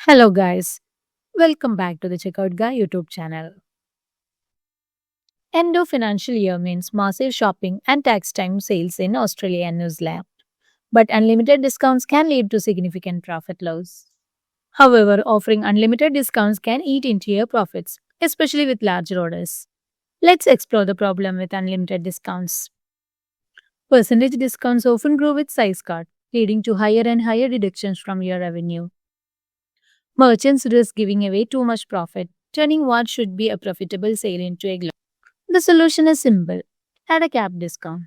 Hello, guys. Welcome back to the Checkout Guy YouTube channel. End of financial year means massive shopping and tax time sales in Australia and New Zealand. But unlimited discounts can lead to significant profit loss. However, offering unlimited discounts can eat into your profits, especially with larger orders. Let's explore the problem with unlimited discounts. Percentage discounts often grow with size card, leading to higher and higher deductions from your revenue. Merchants risk giving away too much profit, turning what should be a profitable sale into a loss. The solution is simple: add a cap discount.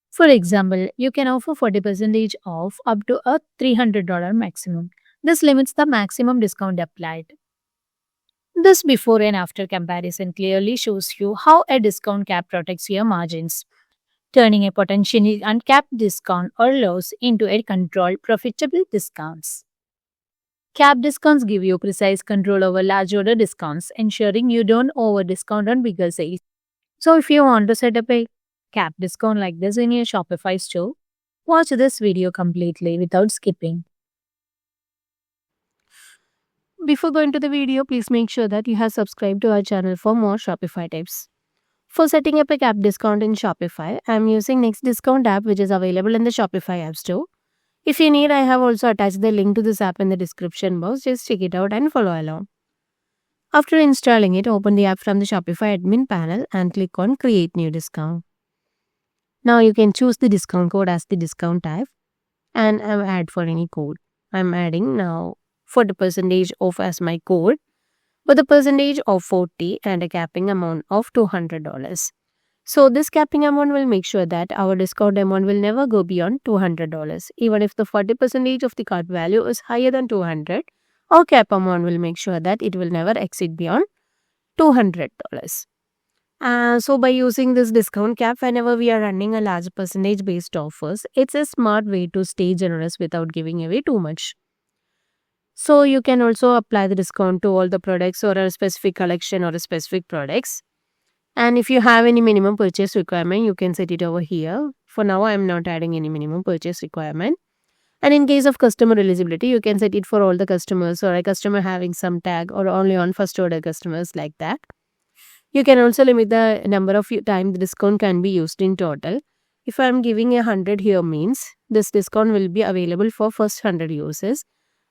For example, you can offer 40% off up to a $300 maximum. This limits the maximum discount applied. This before and after comparison clearly shows you how a discount cap protects your margins, turning a potentially uncapped discount or loss into a controlled, profitable discounts. Cap discounts give you precise control over large order discounts, ensuring you don't over discount on bigger sales. So, if you want to set up a cap discount like this in your Shopify store, watch this video completely without skipping. Before going to the video, please make sure that you have subscribed to our channel for more Shopify tips. For setting up a cap discount in Shopify, I am using Next Discount app, which is available in the Shopify App Store. If you need, I have also attached the link to this app in the description box. Just check it out and follow along. After installing it, open the app from the Shopify admin panel and click on Create New Discount. Now you can choose the discount code as the discount type and add for any code. I'm adding now 40% off as my code with a percentage of 40 and a capping amount of $200. So this capping amount will make sure that our discount amount will never go beyond $200. Even if the 40% of the cart value is higher than 200, our cap amount will make sure that it will never exceed beyond $200. So by using this discount cap whenever we are running a large percentage based offers, it's a smart way to stay generous without giving away too much. So you can also apply the discount to all the products or a specific collection or a specific products. And if you have any minimum purchase requirement, you can set it over here. For now, I am not adding any minimum purchase requirement. And in case of customer eligibility, you can set it for all the customers or a customer having some tag or only on first order customers like that. You can also limit the number of time the discount can be used in total. If I am giving 100 here means this discount will be available for first 100 users.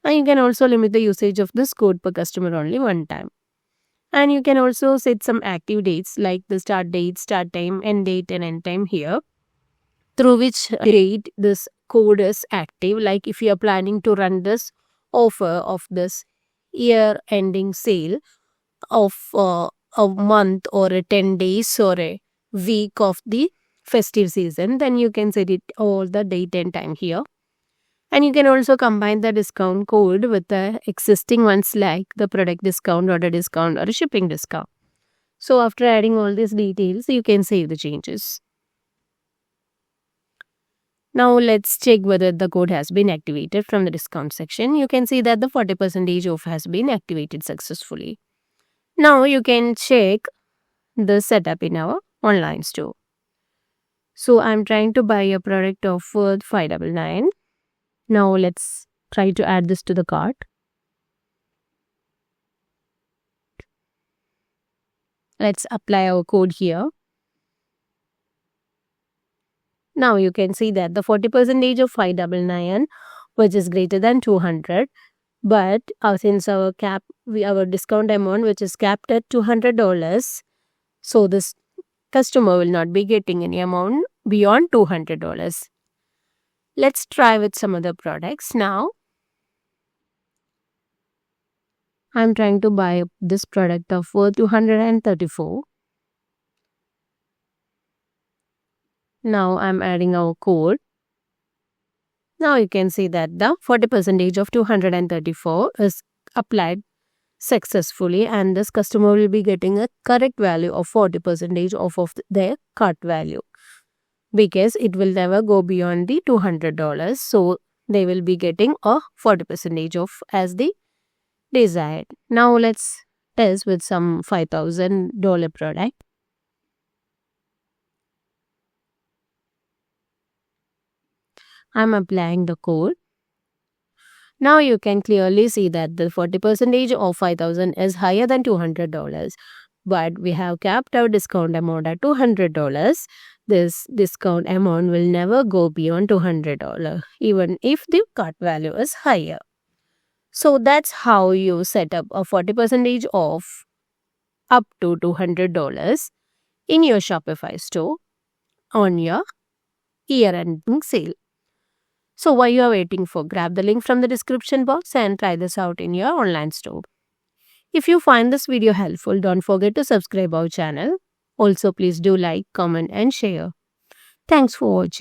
And you can also limit the usage of this code per customer only one time. And you can also set some active dates like the start date, start time, end date and end time here, through which date this code is active. Like if you are planning to run this offer of this year ending sale of a month or a 10 days or a week of the festive season, then you can set it all the date and time here. And you can also combine the discount code with the existing ones like the product discount, order discount or a shipping discount. So after adding all these details, you can save the changes. Now let's check whether the code has been activated from the discount section. You can see that the 40% off has been activated successfully. Now you can check the setup in our online store. So I'm trying to buy a product of worth $599. Now let's try to add this to the cart. Let's apply our code here. Now you can see that the 40% of $599, which is greater than 200, but since our discount amount which is capped at $200, so this customer will not be getting any amount beyond $200. Let's try with some other products now. I'm trying to buy this product of worth $234. Now I'm adding our code. Now you can see that the 40% of 234 is applied successfully and this customer will be getting a correct value of 40% off of their cart value, because it will never go beyond the $200. So they will be getting a 40% off as the desired. Now let's test with some $5,000 product. I'm applying the code. Now you can clearly see that the 40% of 5,000 is higher than $200. But we have capped our discount amount at $200. This discount amount will never go beyond $200, even if the cart value is higher. So that's how you set up a 40% off up to $200 in your Shopify store on your year-ending sale. So what you are waiting for? Grab the link from the description box and try this out in your online store. If you find this video helpful, don't forget to subscribe our channel. Also, please do like, comment and share. Thanks for watching.